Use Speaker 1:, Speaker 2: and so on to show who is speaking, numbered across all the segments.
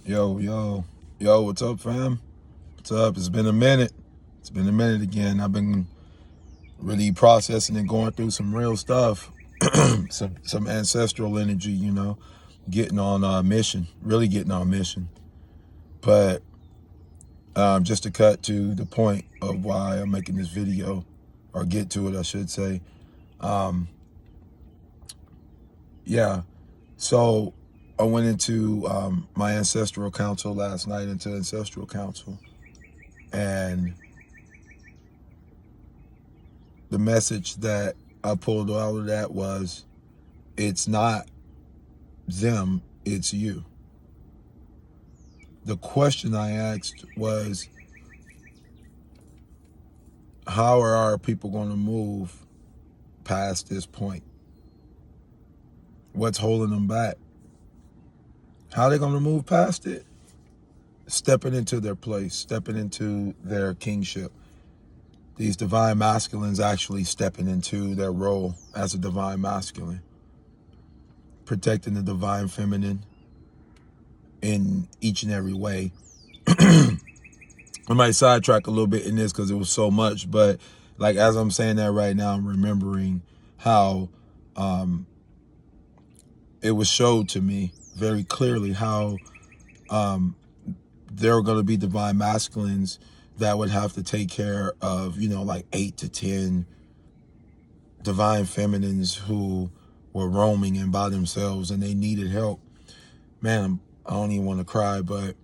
Speaker 1: Yo, what's up, fam? What's up? It's been a minute. It's been a minute again. I've been really processing and going through some real stuff, some ancestral energy, getting on a mission, really getting on a mission. But just to cut to the point of why I'm making this video, or get to it, I should say. Yeah, so I went into my ancestral council last night, into ancestral council, and the message that I pulled out of that was, it's not them, it's you. The question I asked was, how are our people going to move past this point? What's holding them back? How are they going to move past it? Stepping into their place, stepping into their kingship. These divine masculines actually stepping into their role as a divine masculine, protecting the divine feminine in each and every way. I might sidetrack a little bit in this because it was so much, but like as I'm saying that right now, I'm remembering how it was showed to me very clearly how there are going to be divine masculines that would have to take care of, like 8 to 10 divine feminines who were roaming and by themselves, and they needed help. Man, I don't even want to cry, but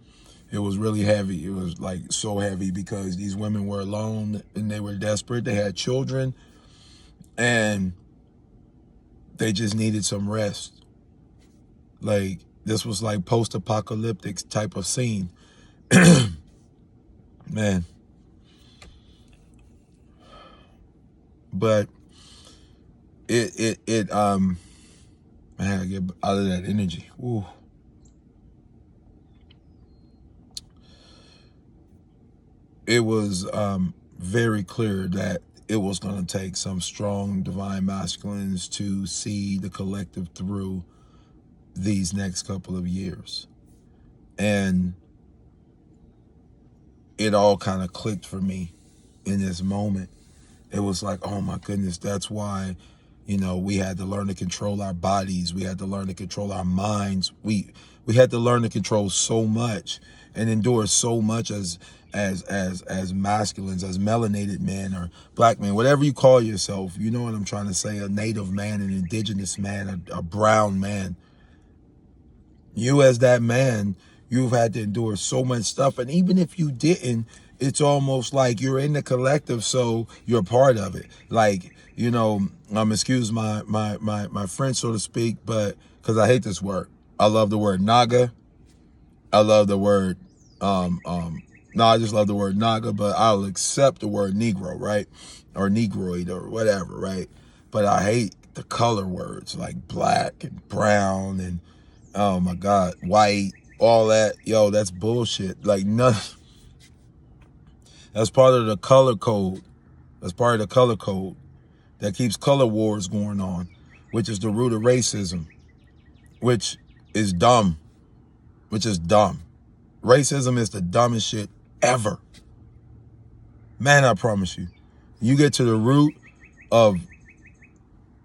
Speaker 1: it was really heavy. It was like so heavy because these women were alone and they were desperate. They had children and they just needed some rest. Like, this was like post-apocalyptic type of scene. Man. But man, I get out of that energy. Ooh. It was very clear that it was going to take some strong divine masculines to see the collective through these next couple of years. And it all kind of clicked for me in this moment. It was like, oh my goodness, that's why, we had to learn to control our bodies. We had to learn to control our minds. We had to learn to control so much and endure so much as masculines, as melanated men or black men, whatever you call yourself. You know what I'm trying to say? A native man, an indigenous man, a brown man. You as that man, you've had to endure so much stuff. And even if you didn't, it's almost like you're in the collective, so you're part of it. Like, excuse my French, so to speak, but because I hate this word. I love the word naga. I love the word, no, I just love the word naga, but I'll accept the word Negro, right? Or Negroid or whatever, right? But I hate the color words like black and brown and, oh my God, white, all that. Yo, that's bullshit. Like, nothing. That's part of the color code. That's part of the color code that keeps color wars going on, which is the root of racism, which is dumb, Racism is the dumbest shit ever. Man, I promise you. You get to the root of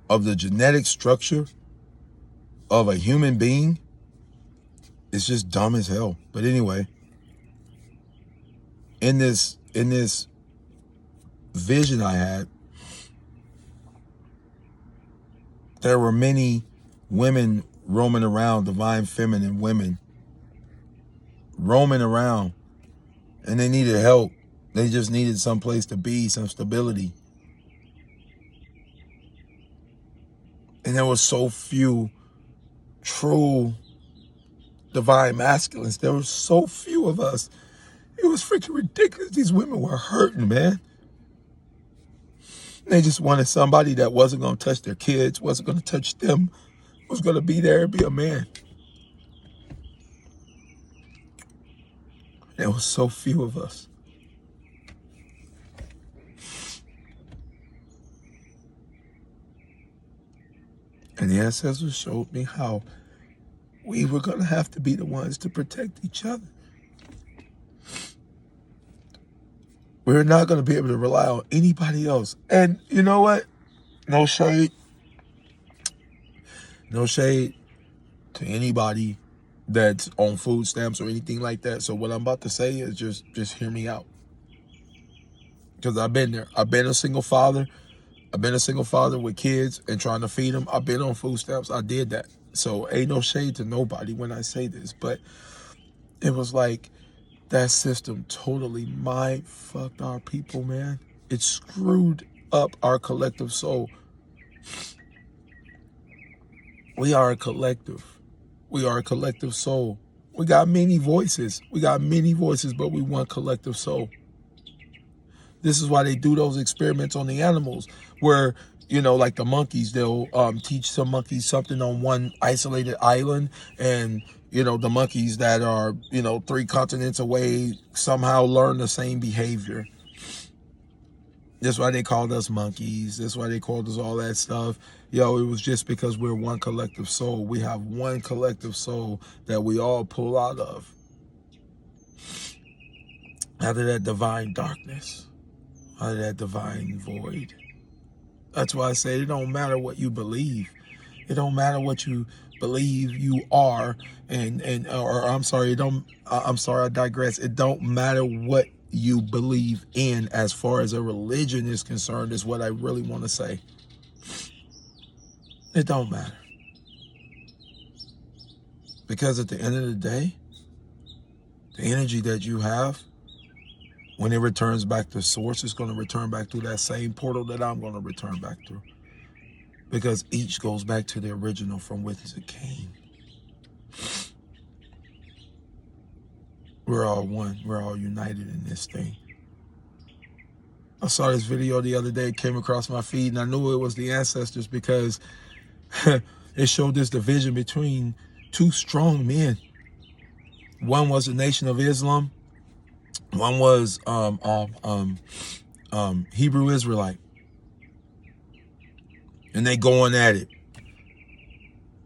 Speaker 1: the genetic structure of a human being, it's just dumb as hell. But anyway, in this vision I had, there were many women roaming around, divine feminine women roaming around, and they needed help. They just needed some place to be, some stability. And there were so few true divine masculines. There were so few of us. It was freaking ridiculous. These women were hurting, man. They just wanted somebody that wasn't going to touch their kids, wasn't going to touch them, was going to be there and be a man. There were so few of us. And the ancestors showed me how we were going to have to be the ones to protect each other. We're not going to be able to rely on anybody else. And you know what? No shade. No shade to anybody that's on food stamps or anything like that. So what I'm about to say is just hear me out. Because I've been there. I've been a single father. I've been a single father with kids and trying to feed them. I've been on food stamps. I did that. So ain't no shade to nobody when I say this. But it was like that system totally mind fucked our people, man. It screwed up our collective soul. We are a collective. We are a collective soul. We got many voices. We got many voices, but we one collective soul. This is why they do those experiments on the animals where, you know, like the monkeys, they'll teach some monkeys something on one isolated island, and, you know, the monkeys that are, you know, 3 continents away somehow learn the same behavior. That's why they called us monkeys. That's why they called us all that stuff. Yo, it was just because we're one collective soul. We have one collective soul that we all pull out of that divine darkness, out of that divine void. That's why I say it don't matter what you believe. It don't matter what you believe you are, or I'm sorry, I digress. It don't matter what you believe in as far as a religion is concerned, is what I really want to say. It don't matter. Because at the end of the day, the energy that you have, when it returns back to source, it's going to return back through that same portal that I'm going to return back through. Because each goes back to the original from which it came. We're all one. We're all united in this thing. I saw this video the other day, it came across my feed, and I knew it was the ancestors because it showed this division between 2 strong men. One was the Nation of Islam. One was Hebrew Israelite. And they going at it.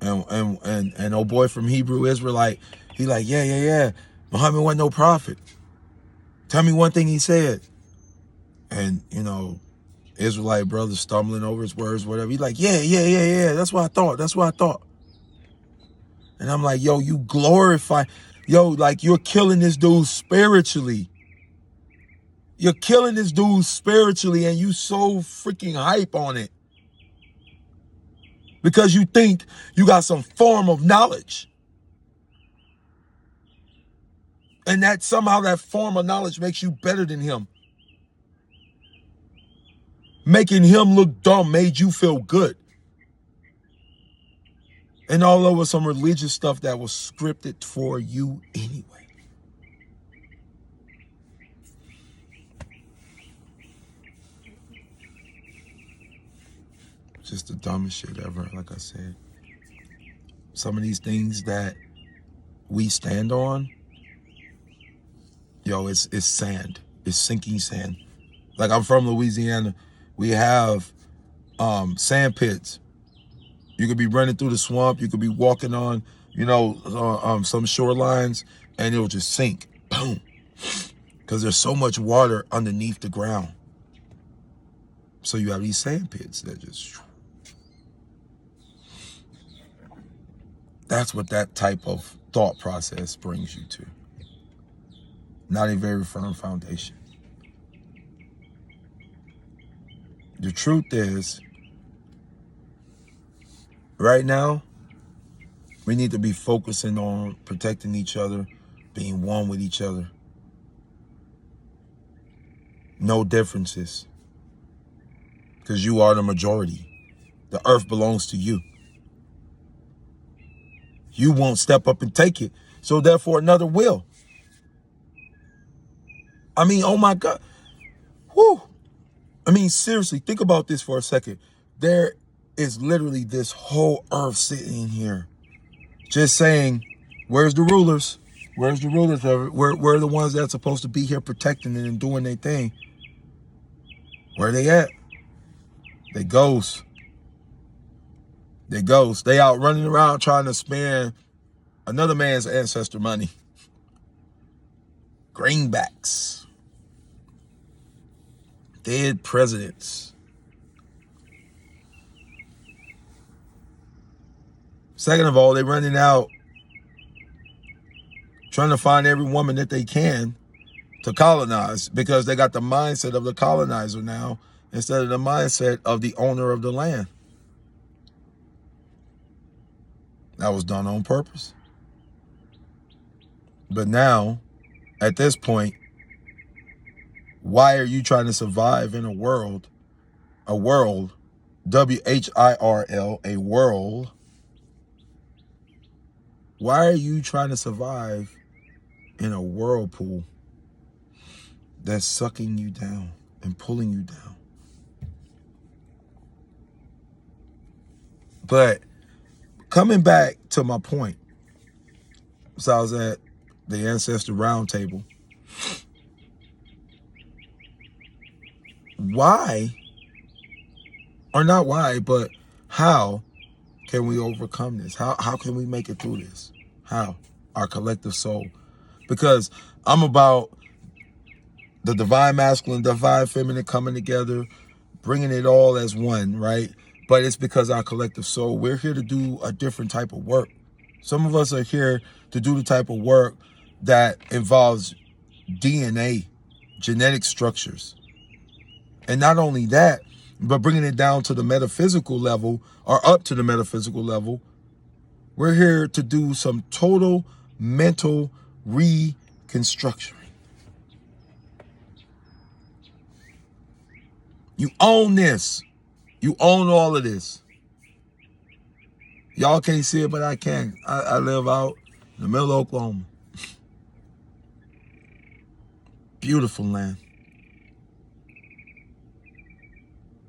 Speaker 1: And old boy from Hebrew Israelite, he like, yeah. Muhammad wasn't no prophet. Tell me one thing he said. And, you know, Israelite brother stumbling over his words, whatever. He like, yeah. That's what I thought. And I'm like, yo, you glorify. Yo, like, you're killing this dude spiritually. You're killing this dude spiritually, and you so freaking hype on it. Because you think you got some form of knowledge. And that somehow that form of knowledge makes you better than him. Making him look dumb made you feel good. And all over some religious stuff that was scripted for you anyway. Just the dumbest shit ever, like I said. Some of these things that we stand on, yo, it's sand. It's sinking sand. Like, I'm from Louisiana. We have sandpits. You could be running through the swamp. You could be walking on, you know, some shorelines, and it'll just sink. Boom. Because there's so much water underneath the ground. So you have these sandpits that just... That's what that type of thought process brings you to. Not a very firm foundation. The truth is, right now, we need to be focusing on protecting each other, being one with each other. No differences. Because you are the majority. The earth belongs to you. You won't step up and take it. So therefore another will. I mean, oh my God. Whew. I mean, seriously, think about this for a second. There is literally this whole earth sitting here. Just saying, where's the rulers? Where's the rulers of it? Where are the ones that's supposed to be here protecting it and doing their thing? Where they at? They ghosts. They ghosts. They out running around trying to span Another man's ancestor money. Greenbacks. Dead presidents. Second of all, they're running out trying to find every woman that they can to colonize because they got the mindset of the colonizer now instead of the mindset of the owner of the land. That was done on purpose. But now, at this point, why are you trying to survive in a world, W-H-I-R-L, a world? Why are you trying to survive in a whirlpool that's sucking you down and pulling you down? But coming back to my point, so I was at the Ancestor Roundtable. Why, or not why, but how can we overcome this? How can we make it through this? How? Our collective soul. Because I'm about the divine masculine, divine feminine coming together, bringing it all as one, right? But it's because our collective soul, we're here to do a different type of work. Some of us are here to do the type of work that involves DNA, genetic structures. And not only that, but bringing it down to the metaphysical level or up to the metaphysical level, we're here to do some total mental reconstruction. You own this. You own all of this. Y'all can't see it, but I can. I live out in the middle of Oklahoma. Beautiful land.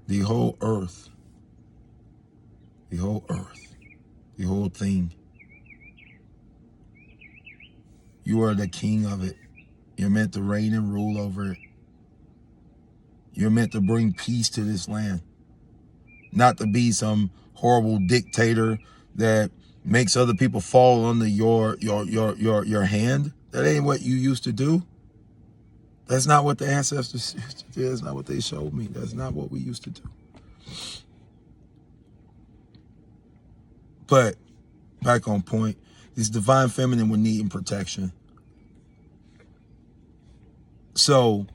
Speaker 1: The whole earth. The whole earth. The whole thing. You are the king of it. You're meant to reign and rule over it. You're meant to bring peace to this land. Not to be some horrible dictator that makes other people fall under your hand. That ain't what you used to do. That's not what the ancestors used to do. That's not what they showed me. That's not what we used to do. But back on point, this divine feminine were needing protection. So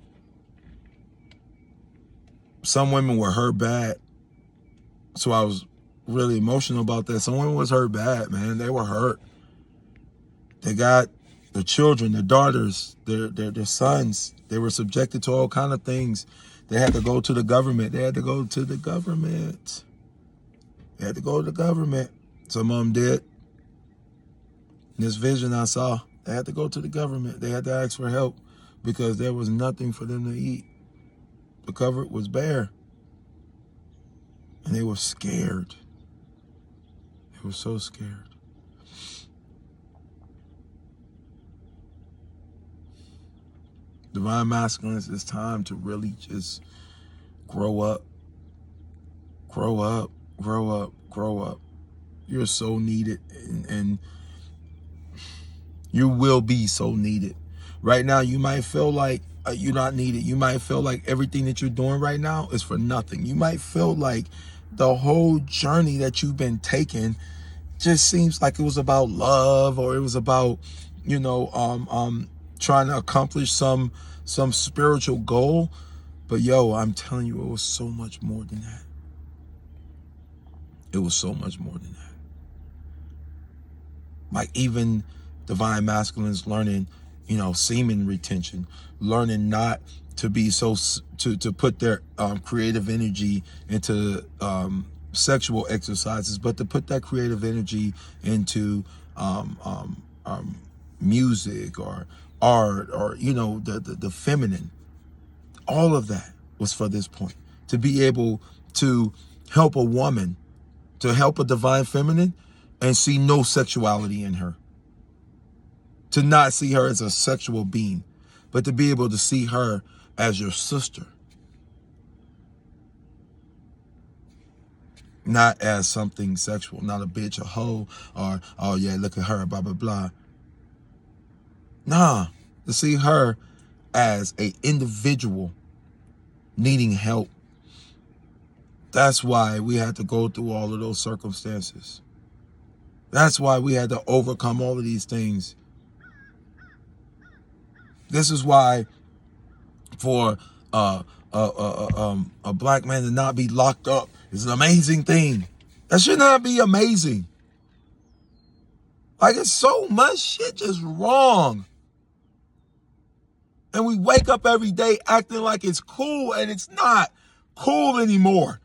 Speaker 1: some women were hurt bad. So I was really emotional about that. Some women was hurt bad, man. They were hurt. They got their children, their daughters, their sons. They were subjected to all kind of things. They had to go to the government. They had to go to the government. They had to go to the government. Some of them did. This vision I saw, they had to go to the government. They had to ask for help because there was nothing for them to eat. The cupboard was bare. And they were scared. They were so scared. Divine masculines, it's time to really just grow up. Grow up, grow up, grow up. You're so needed, and you will be so needed. Right now, you might feel like you're not needed. You might feel like everything that you're doing right now is for nothing. You might feel like the whole journey that you've been taking just seems like it was about love, or it was about, trying to accomplish some spiritual goal. But yo, I'm telling you, it was so much more than that. It was so much more than that. Like even divine masculines learning, semen retention, learning not to be so to put their creative energy into sexual exercises, but to put that creative energy into music or art, or the feminine. All of that was for this point, to be able to help a woman, to help a divine feminine and see no sexuality in her. To not see her as a sexual being, but to be able to see her as your sister. Not as something sexual, not a bitch, a hoe, or, oh yeah, look at her, blah, blah, blah. Nah, to see her as a individual needing help. That's why we had to go through all of those circumstances. That's why we had to overcome all of these things. This is why for a black man to not be locked up is an amazing thing. That should not be amazing. Like, it's so much shit just wrong. And we wake up every day acting like it's cool, and it's not cool anymore.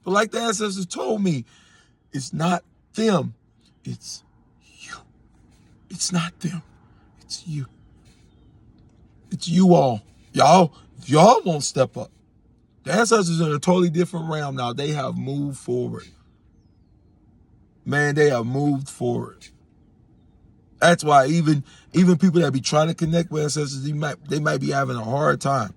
Speaker 1: But like the ancestors told me, it's not them, it's you. It's not them, it's you. It's you all. Y'all won't step up. The ancestors are in a totally different realm now. They have moved forward. Man, they have moved forward. That's why even people that be trying to connect with ancestors, they might be having a hard time.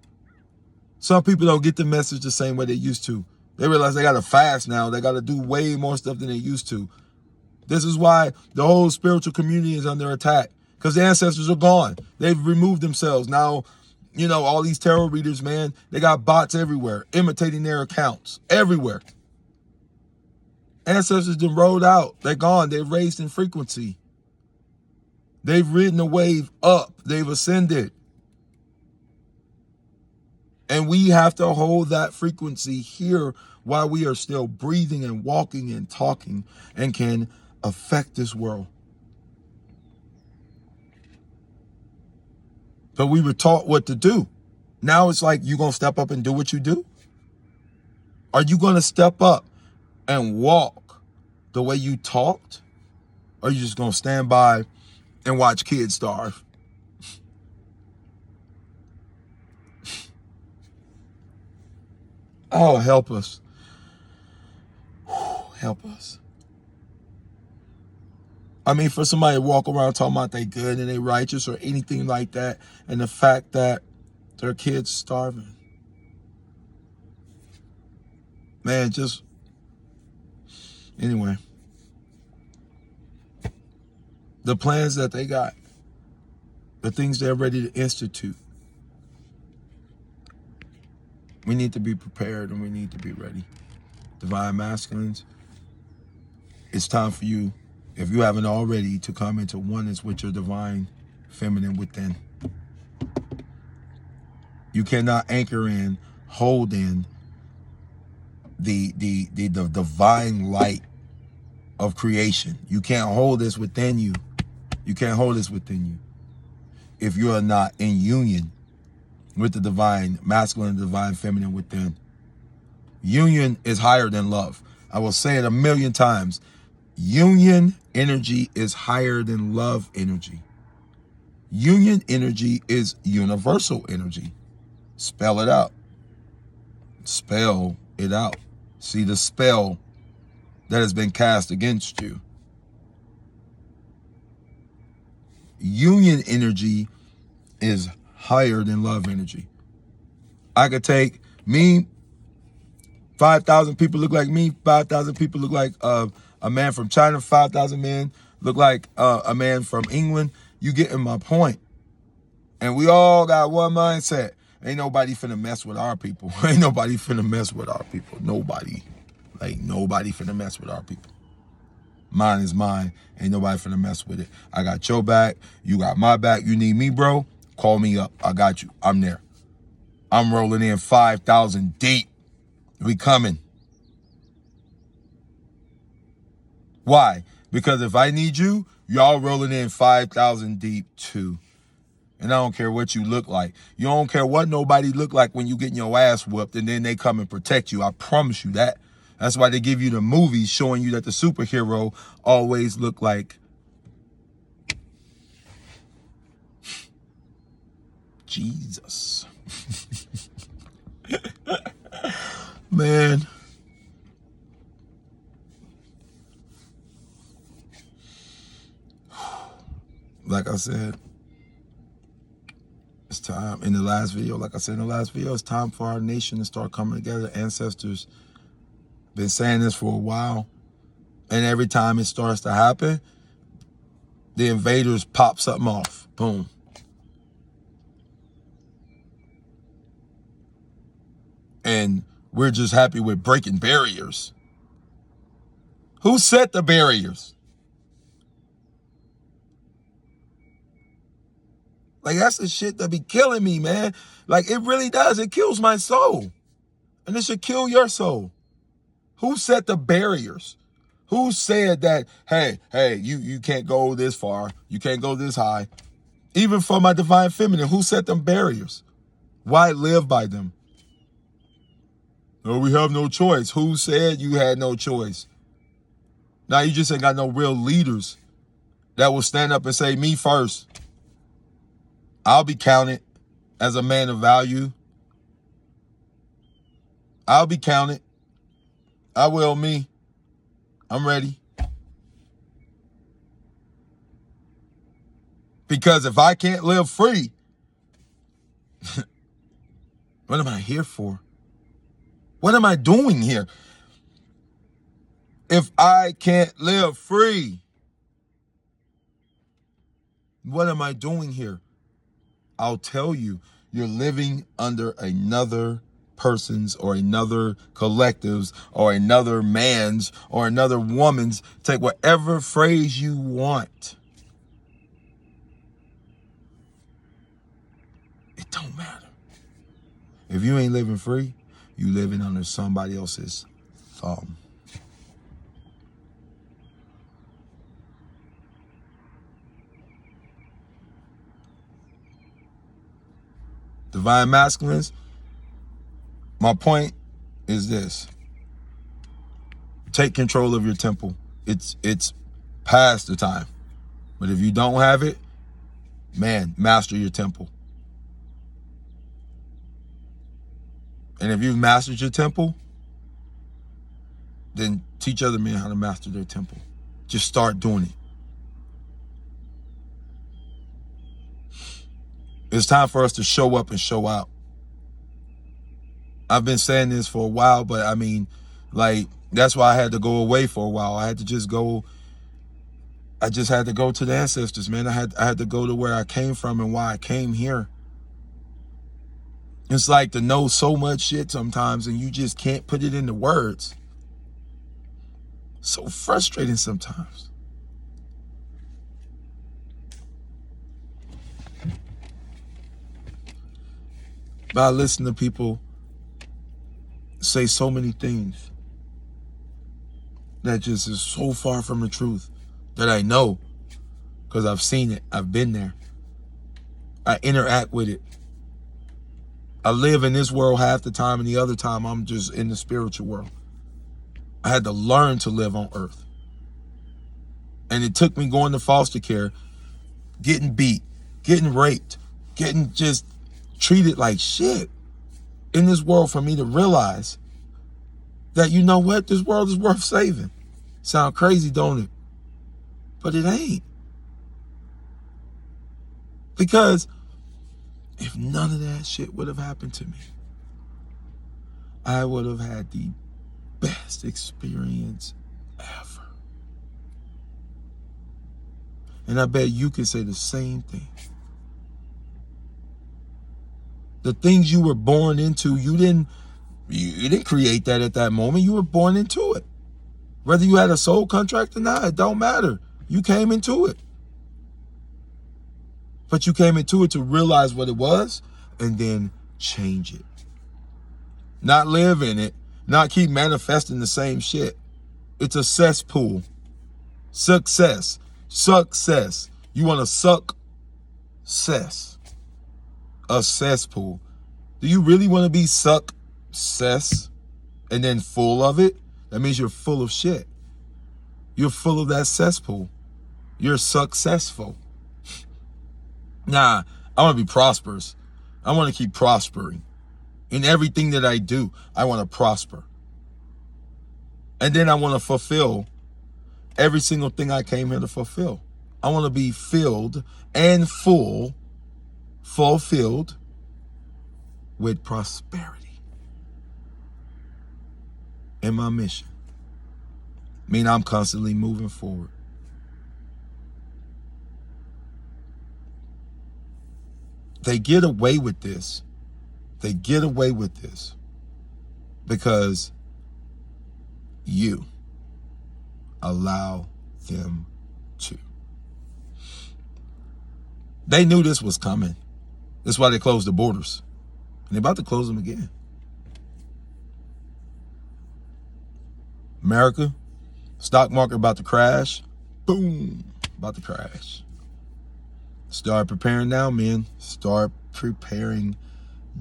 Speaker 1: Some people don't get the message the same way they used to. They realize they got to fast now. They got to do way more stuff than they used to. This is why the whole spiritual community is under attack, because the ancestors are gone. They've removed themselves. Now, you know, all these tarot readers, man, they got bots everywhere, imitating their accounts everywhere. Ancestors done rolled out. They're gone. They've raised in frequency. They've ridden the wave up. They've ascended. And we have to hold that frequency here while we are still breathing and walking and talking and can affect this world. But we were taught what to do. Now it's like, you gonna step up and do what you do? Are you gonna step up and walk the way you talked? Or are you just gonna stand by and watch kids starve? Oh, help us. Help us. I mean, for somebody to walk around talking about they good and they righteous or anything like that, and the fact that their kids starving. Man, just, anyway. The plans that they got, the things they're ready to institute, we need to be prepared and we need to be ready. Divine masculines, it's time for you, if you haven't already, to come into oneness with your divine feminine within. You cannot anchor in, hold in the divine light of creation. You can't hold this within you. You can't hold this within you if you are not in union with the divine masculine and divine feminine within. Union is higher than love. I will say it 1,000,000 times. Union energy is higher than love energy. Union energy is universal energy. Spell it out. Spell it out. See the spell that has been cast against you. Union energy is higher than love energy. I could take me, 5,000 people look like me, 5,000 people look like a man from China, 5,000 men look like a man from England. You getting my point. And we all got one mindset. Ain't nobody finna mess with our people. Ain't nobody finna mess with our people. Nobody. Like, nobody finna mess with our people. Mine is mine. Ain't nobody finna mess with it. I got your back. You got my back. You need me, bro? Call me up. I got you. I'm there. I'm rolling in 5,000 deep. We coming. Why? Because if I need you, y'all rolling in 5,000 deep too. And I don't care what you look like. You don't care what nobody look like when you getting your ass whooped, and then they come and protect you. I promise you that. That's why they give you the movies showing you that the superhero always look like Jesus. Man. Like I said, it's time. In the last video, like I said in the last video, it's time for our nation to start coming together. Ancestors been saying this for a while. And every time it starts to happen, the invaders pop something off. Boom. And we're just happy with breaking barriers. Who set the barriers? Like, that's the shit that be killing me, man. Like, it really does. It kills my soul. And it should kill your soul. Who set the barriers? Who said that, hey, you can't go this far. You can't go this high. Even for my divine feminine, who set them barriers? Why live by them? No, we have no choice. Who said you had no choice? Now you just ain't got no real leaders that will stand up and say, me first. I'll be counted as a man of value. I'll be counted. I will me. I'm ready. Because if I can't live free, what am I here for? What am I doing here? If I can't live free, what am I doing here? I'll tell you, you're living under another person's or another collective's or another man's or another woman's. Take whatever phrase you want. It don't matter. If you ain't living free, you living under somebody else's thumb. Divine masculines, my point is this. Take control of your temple. It's past the time. But if you don't have it, man, master your temple. And if you've mastered your temple, then teach other men how to master their temple. Just start doing it. It's time for us to show up and show out. I've been saying this for a while, but I mean, like, that's why I had to go away for a while. I had to just go. I just had to go to the ancestors, man. I had to go to where I came from and why I came here. It's like to know so much shit sometimes and you just can't put it into words. So frustrating sometimes. But I listen to people say so many things that just is so far from the truth that I know because I've seen it. I've been there. I interact with it. I live in this world half the time and the other time I'm just in the spiritual world. I had to learn to live on earth. And it took me going to foster care, getting beat, getting raped, getting just treated like shit in this world for me to realize that, you know what, this world is worth saving. Sound crazy, don't it? But it ain't. Because if none of that shit would have happened to me, I would have had the best experience ever. And I bet you can say the same thing. The things you were born into, you didn't create that at that moment. You were born into it. Whether you had a soul contract or not, it don't matter. You came into it. But you came into it to realize what it was and then change it. Not live in it. Not keep manifesting the same shit. It's a cesspool. Success. Success. You want to suck cess. A cesspool. Do you really want to be success and then full of it? That means you're full of shit. You're full of that cesspool. You're successful. Nah, I want to be prosperous. I want to keep prospering. In everything that I do, I want to prosper. And then I want to fulfill every single thing I came here to fulfill. I want to be filled and full fulfilled with prosperity in my mission. I mean, I'm constantly moving forward. They get away with this. They get away with this because you allow them to. They knew this was coming. That's why they closed the borders. And they're about to close them again. America, stock market about to crash. Boom, about to crash. Start preparing now, men. Start preparing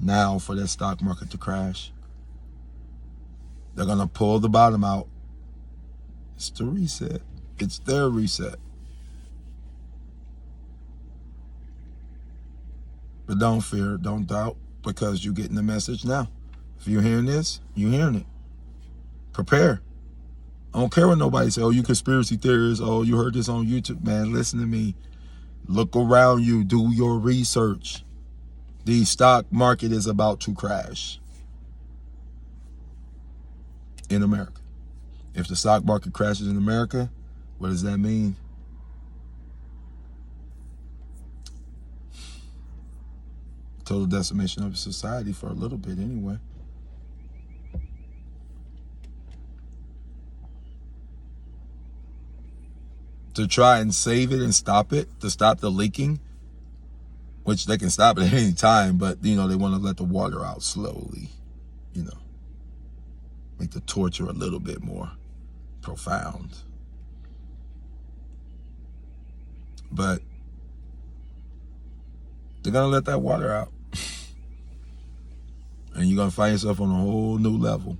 Speaker 1: now for that stock market to crash. They're going to pull the bottom out. It's the reset. It's their reset. But don't fear, don't doubt, because you're getting the message now. If you're hearing this, you're hearing it. Prepare. I don't care what nobody says. Oh, you conspiracy theorists. Oh, you heard this on YouTube. Man, listen to me. Look around you. Do your research. The stock market is about to crash in America. If the stock market crashes in America, what does that mean? Total decimation of society for a little bit anyway. To try and save it and stop it, to stop the leaking, which they can stop it at any time, but, they want to let the water out slowly, make the torture a little bit more profound. But they're going to let that water out. And you're going to find yourself on a whole new level.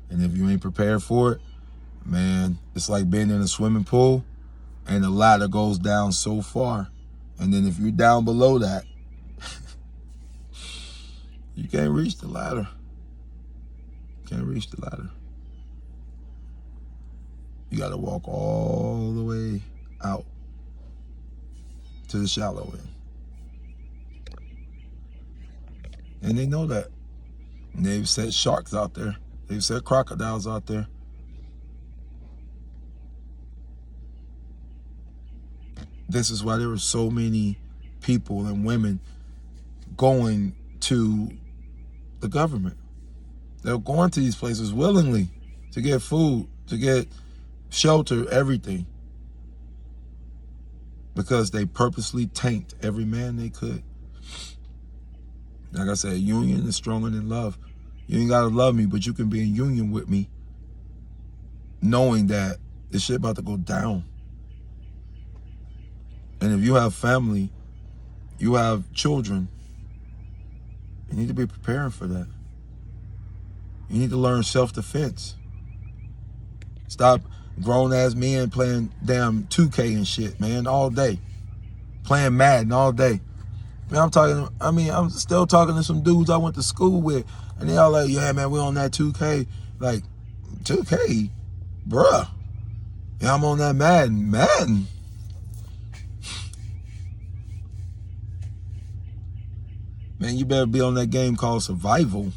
Speaker 1: And if you ain't prepared for it, man, it's like being in a swimming pool and the ladder goes down so far. And then if you're down below that, you can't reach the ladder. You can't reach the ladder. You got to walk all the way out to the shallow end. And they know that. And they've set sharks out there. They've set crocodiles out there. This is why there were so many people and women going to the government. They're going to these places willingly to get food, to get shelter, everything. Because they purposely tanked every man they could. Like I said, union is stronger than love. You ain't got to love me, but you can be in union with me knowing that this shit about to go down. And if you have family, you have children, you need to be preparing for that. You need to learn self-defense. Stop grown-ass men playing damn 2K and shit, man, all day. Playing Madden all day. Man, I'm still talking to some dudes I went to school with, and they all like, yeah, man, we on that 2K. Like, 2K? Bruh. Yeah, I'm on that Madden. Madden? Man, you better be on that game called Survival.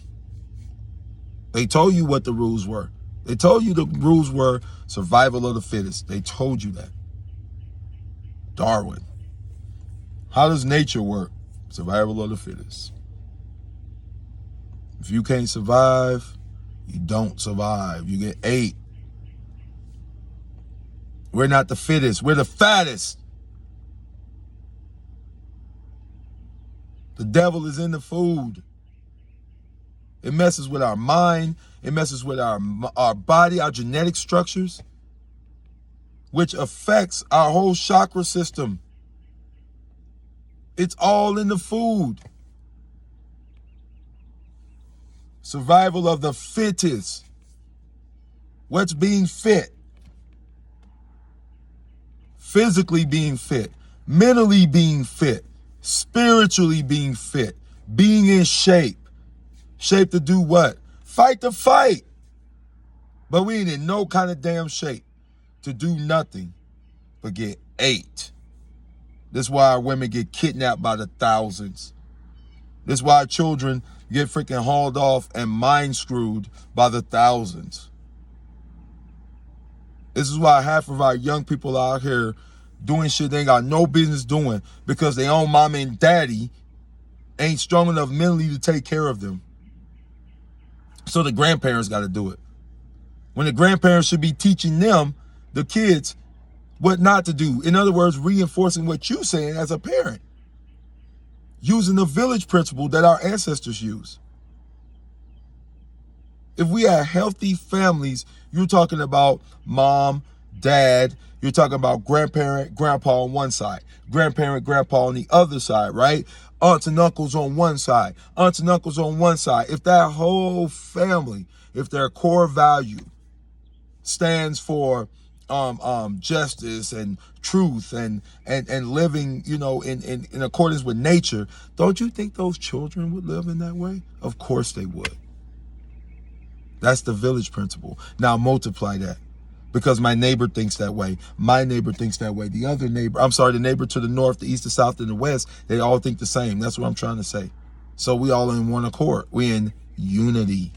Speaker 1: They told you what the rules were. They told you the rules were survival of the fittest. They told you that. Darwin. How does nature work? Survival of the fittest. If you can't survive, you don't survive. You get ate. We're not the fittest. We're the fattest. The devil is in the food. It messes with our mind. It messes with our body, our genetic structures, which affects our whole chakra system. It's all in the food. Survival of the fittest. What's being fit? Physically being fit, mentally being fit, spiritually being fit, being in shape. Shape to do what? Fight the fight. But we ain't in no kind of damn shape to do nothing but get ate. That's why our women get kidnapped by the thousands. This is why children get freaking hauled off and mind screwed by the thousands. This is why half of our young people out here doing shit they ain't got no business doing, because their own mom and daddy ain't strong enough mentally to take care of them. So the grandparents got to do it. When the grandparents should be teaching them, the kids, what not to do. In other words, reinforcing what you're saying as a parent. Using the village principle that our ancestors used. If we had healthy families, you're talking about mom, dad, you're talking about grandparent, grandpa on one side, grandparent, grandpa on the other side, right? Aunts and uncles on one side, aunts and uncles on one side. If that whole family, if their core value stands for justice and truth and living, you know, in accordance with nature, don't you think those children would live in that way? Of course they would. That's the village principle. Now multiply that, because my neighbor thinks that way. My neighbor thinks that way. The other neighbor, the neighbor to the north, the east, the south, and the west, they all think the same. That's what I'm trying to say. So we all in one accord. We in unity.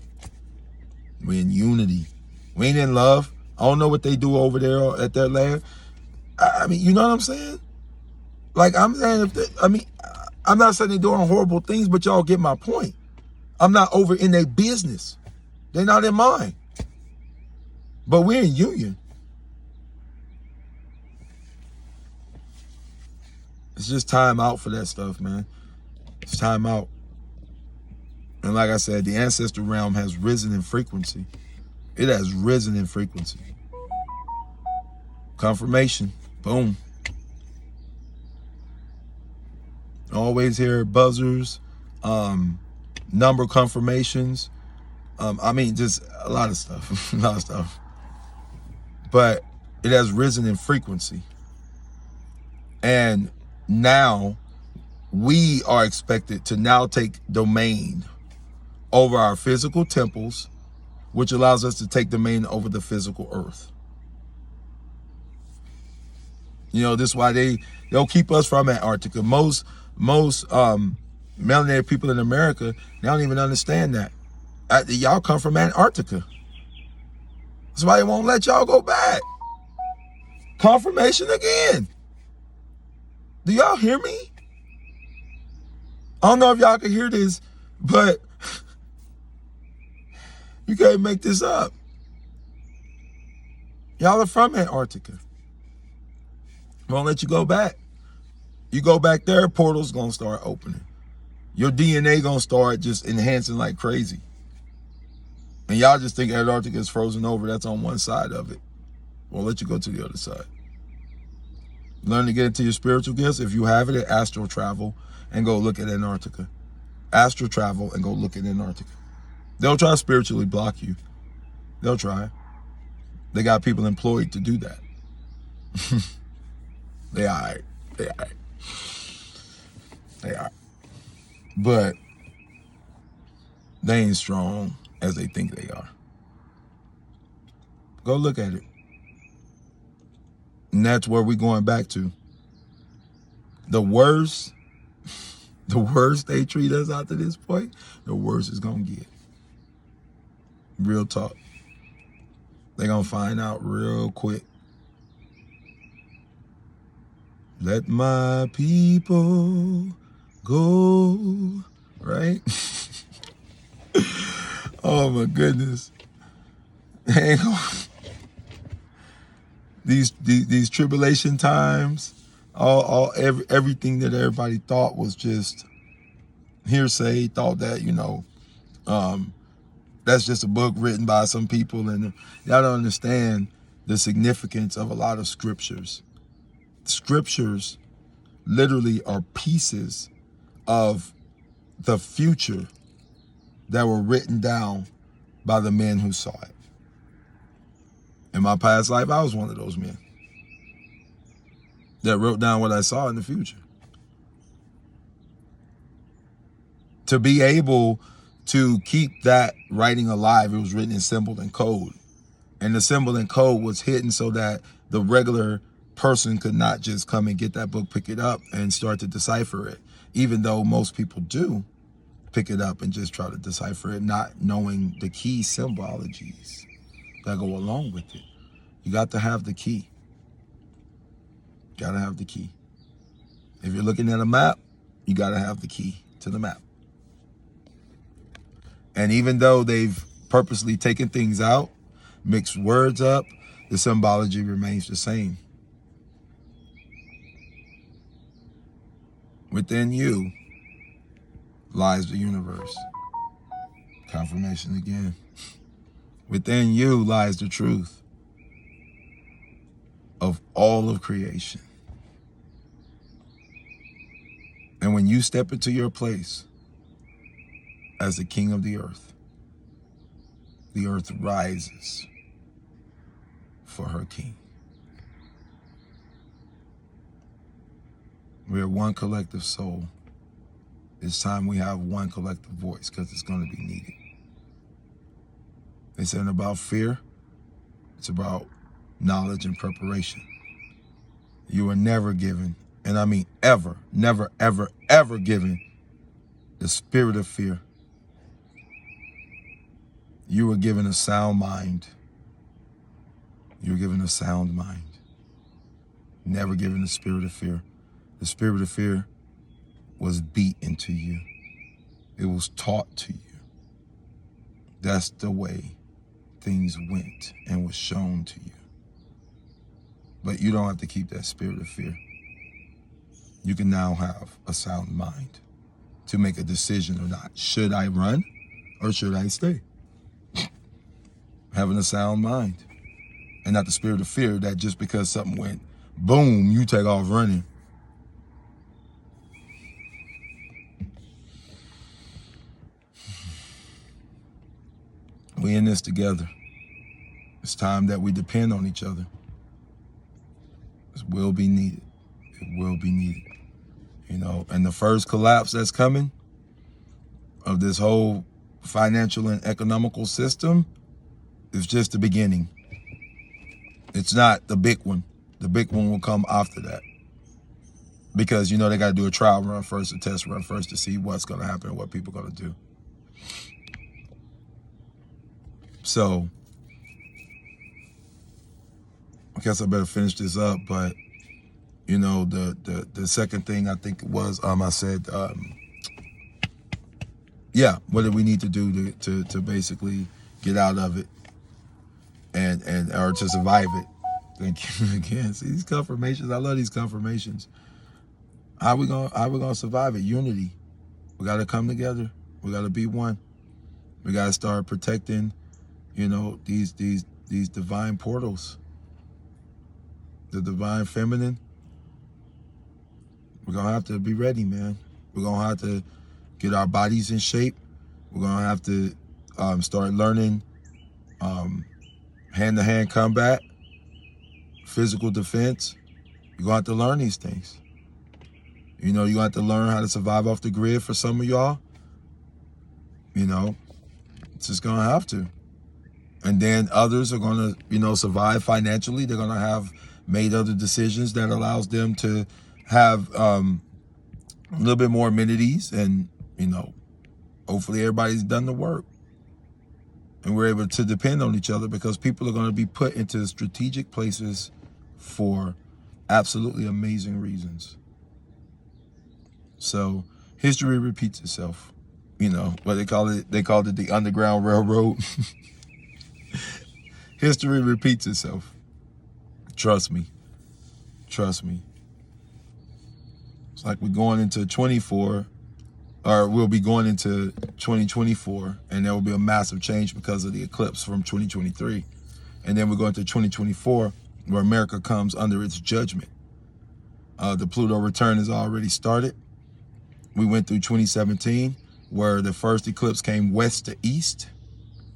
Speaker 1: We in unity. We ain't in love. I don't know what they do over there at their land. I mean, you know what I'm saying? Like, I'm saying, I'm not saying they're doing horrible things, but y'all get my point. I'm not over in their business. They're not in mine. But we're in union. It's just time out for that stuff, man. It's time out. And like I said, the ancestral realm has risen in frequency. It has risen in frequency. Confirmation. Boom. Always hear buzzers, number confirmations. I mean, just a lot of stuff. A lot of stuff. But it has risen in frequency. And now we are expected to now take domain over our physical temples, which allows us to take domain over the physical earth. You know, this is why they'll keep us from Antarctica. Most melanated people in America, they don't even understand that. Y'all come from Antarctica. That's why they won't let y'all go back. Confirmation again. Do y'all hear me? I don't know if y'all can hear this, but you can't make this up. Y'all are from Antarctica. Won't let you go back. You go back there, portals gonna start opening. Your DNA gonna start just enhancing like crazy. And y'all just think Antarctica is frozen over. That's on one side of it. Won't let you go to the other side. Learn to get into your spiritual gifts. If you have it, astral travel and go look at Antarctica. Astral travel and go look at Antarctica. They'll try to spiritually block you. They'll try. They got people employed to do that. They all right. They all right. They are. But they ain't strong as they think they are. Go look at it. And that's where we're going back to. The worse they treat us out to this point, the worse it's going to get. Real talk. They're going to find out real quick. Let my people go. Right? Oh my goodness. Hang on. These tribulation times, everything that everybody thought was just hearsay, thought that, you know, that's just a book written by some people, and y'all don't understand the significance of a lot of scriptures. Scriptures literally are pieces of the future that were written down by the men who saw it. In my past life, I was one of those men that wrote down what I saw in the future. To be able to keep that writing alive, it was written in symbol and code. And the symbol and code was hidden so that the regular person could not just come and get that book, pick it up, and start to decipher it, even though most people do. pick it up and just try to decipher it, not knowing the key symbologies that go along with it. You got to have the key. Got to have the key. If you're looking at a map, you got to have the key to the map. And even though they've purposely taken things out, mixed words up, the symbology remains the same. Within you lies the universe. Confirmation again. Within you lies the truth of all of creation. And when you step into your place as the king of the earth rises for her king. We are one collective soul. It's time we have one collective voice, because it's going to be needed. They said about fear, it's about knowledge and preparation. You were never given, and I mean ever, never, ever, ever given the spirit of fear. You were given a sound mind. You were given a sound mind. Never given the spirit of fear. The spirit of fear was beat into you. It was taught to you. That's the way things went and was shown to you. But you don't have to keep that spirit of fear. You can now have a sound mind to make a decision or not. Should I run or should I stay? Having a sound mind, and not the spirit of fear that just because something went boom, you take off running. We in this together. It's time that we depend on each other. It will be needed. It will be needed. You know, and the first collapse that's coming of this whole financial and economical system is just the beginning. It's not the big one. The big one will come after that. Because, you know, they got to do a trial run first, a test run first to see what's going to happen and what people are going to do. So, I guess I better finish this up. But, you know, the second thing I think it was, I said, yeah, what do we need to do to basically get out of it and or to survive it? Thank you again. See these confirmations. I love these confirmations. How we gonna survive it? Unity. We gotta come together. We gotta be one. We gotta start protecting, you know, these divine portals. The divine feminine. We're gonna have to be ready, man. We're gonna have to get our bodies in shape. We're gonna have to start learning hand-to-hand combat, physical defense. You're gonna have to learn these things. You know, you're gonna have to learn how to survive off the grid for some of y'all. You know, it's just gonna have to. And then others are gonna, you know, survive financially. They're gonna have made other decisions that allows them to have a little bit more amenities, and, you know, hopefully everybody's done the work. And we're able to depend on each other, because people are going to be put into strategic places for absolutely amazing reasons. So history repeats itself. You know what they call it? They called it the Underground Railroad. History repeats itself. Trust me. Trust me. It's like we're going into 24, or we'll be going into 2024, and there will be a massive change because of the eclipse from 2023. And then we're going to 2024, where America comes under its judgment. The Pluto return has already started. We went through 2017, where the first eclipse came west to east,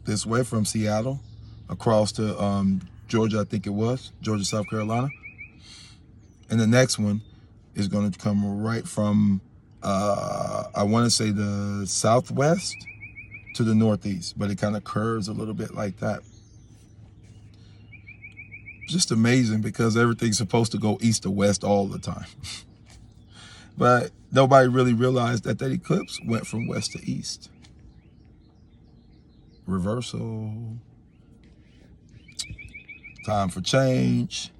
Speaker 1: this way from Seattle, across to Georgia, I think it was, Georgia, South Carolina. And the next one is going to come right from, I want to say the southwest to the northeast, but it kind of curves a little bit like that. Just amazing, because everything's supposed to go east to west all the time. But Nobody really realized that that eclipse went from west to east. Reversal. Time for change.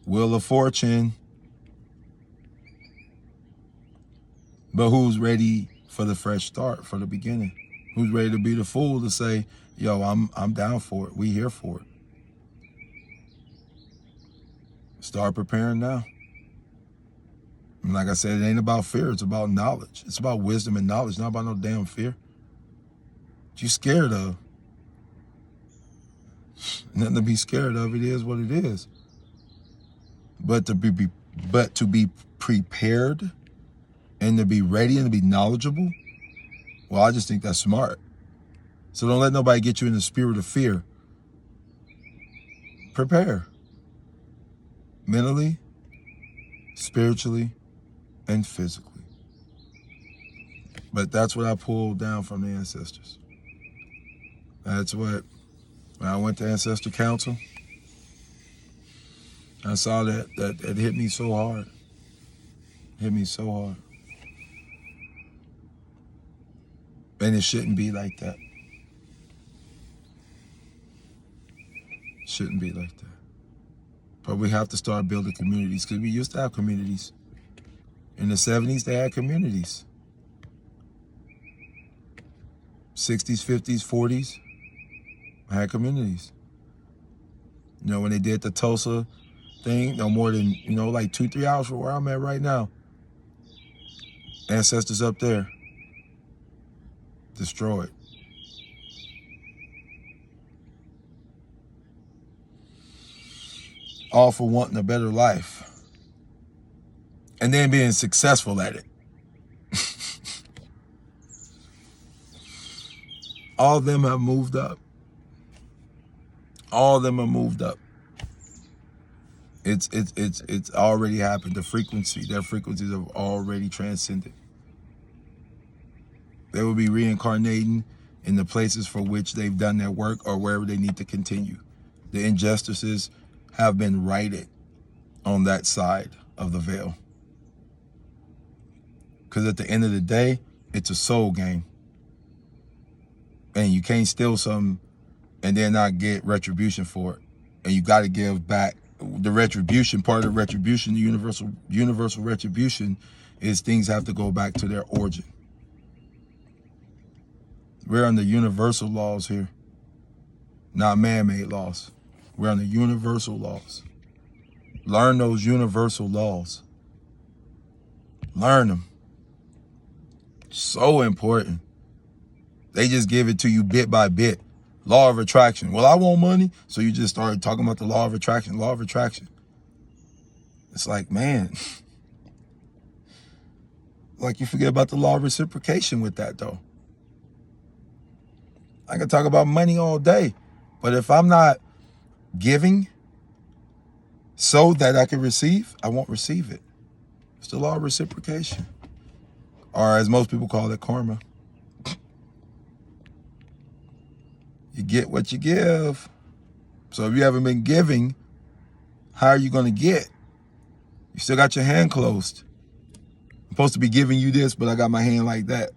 Speaker 1: Wheel of fortune. But who's ready for the fresh start, for the beginning? Who's ready to be the fool to say, yo, I'm down for it. We here for it. Start preparing now. And like I said, it ain't about fear. It's about knowledge. It's about wisdom and knowledge, not about no damn fear. What you scared of? Nothing to be scared of. It is what it is. But to be prepared and to be ready and to be knowledgeable, well, I just think that's smart. So don't let nobody get you in the spirit of fear. Prepare. Mentally, spiritually, and physically. But that's what I pulled down from the ancestors. That's what, when I went to Ancestor Council, I saw that it hit me so hard. It hit me so hard. And it shouldn't be like that. It shouldn't be like that. But we have to start building communities, because we used to have communities. In the 70s, they had communities. 60s, 50s, 40s, had communities. You know, when they did the Tulsa thing, no more than, like 2-3 hours from where I'm at right now. Ancestors up there, destroyed. All for wanting a better life. And then being successful at it. All of them have moved up. All of them have moved up. It's already happened. Their frequencies have already transcended. They will be reincarnating in the places for which they've done their work, or wherever they need to continue. The injustices have been righted on that side of the veil. Because at the end of the day, it's a soul game. And you can't steal something and then not get retribution for it. And you got to give back. The retribution, part of retribution, the universal retribution, is things have to go back to their origin. We're under universal laws here, not man-made laws. We're under universal laws. Learn those universal laws. Learn them. So important. They just give it to you bit by bit. Law of attraction. Well, I want money, so you just started talking about the law of attraction. Law of attraction. It's like, man, like you forget about the law of reciprocation with that, though. I can talk about money all day, but if I'm not giving so that I can receive, I won't receive it. It's the law of reciprocation, or as most people call it, karma. You get what you give. So if you haven't been giving, how are you going to get? You still got your hand closed. I'm supposed to be giving you this, but I got my hand like that.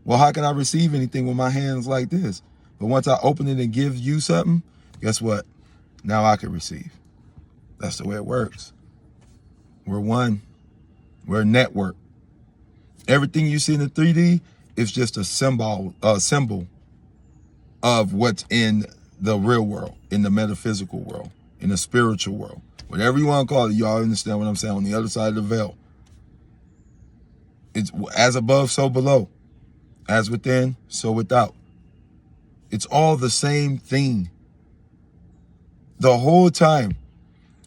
Speaker 1: Well, how can I receive anything with my hands like this? But once I open it and give you something, guess what? Now I can receive. That's the way it works. We're one. We're a network. Everything you see in the 3D is just a symbol of what's in the real world, in the metaphysical world, in the spiritual world. Whatever you want to call it, y'all understand what I'm saying, on the other side of the veil. It's as above, so below. As within, so without. It's all the same thing. The whole time,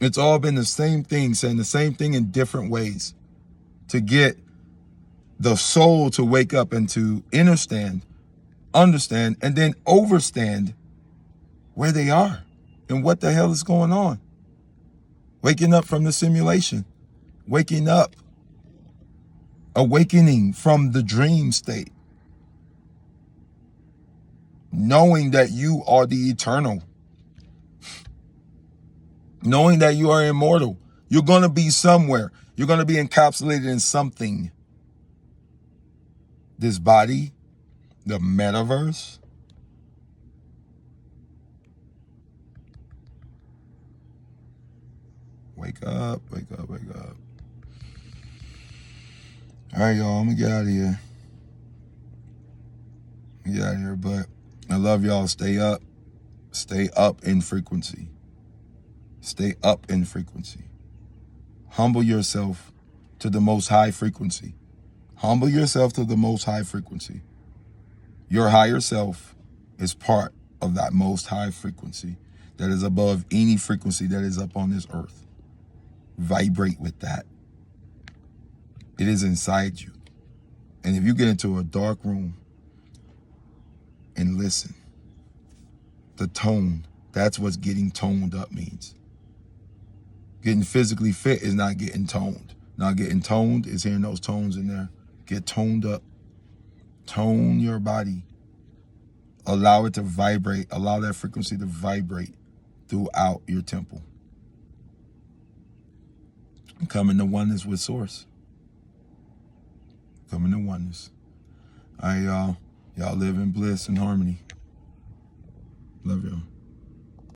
Speaker 1: it's all been the same thing, saying the same thing in different ways, to get the soul to wake up and to understand, and then overstand where they are and what the hell is going on. Waking up from the simulation, waking up, awakening from the dream state, knowing that you are the eternal, knowing that you are immortal. You're going to be somewhere. You're going to be encapsulated in something. this body, the metaverse, wake up, wake up, wake up. All right, y'all, I'm gonna get out of here. Get out of here, but I love y'all. Stay up. Stay up in frequency. Stay up in frequency. Humble yourself to the most high frequency. Humble yourself to the most high frequency. Your higher self is part of that most high frequency that is above any frequency that is up on this earth. Vibrate with that. It is inside you. And if you get into a dark room and listen, the tone, that's what getting toned up means. Getting physically fit is not getting toned. Not getting toned is hearing those tones in there. Get toned up. Tone your body. Allow it to vibrate. Allow that frequency to vibrate throughout your temple. Come into oneness with Source. Come into oneness. All right, y'all. Y'all live in bliss and harmony. Love y'all.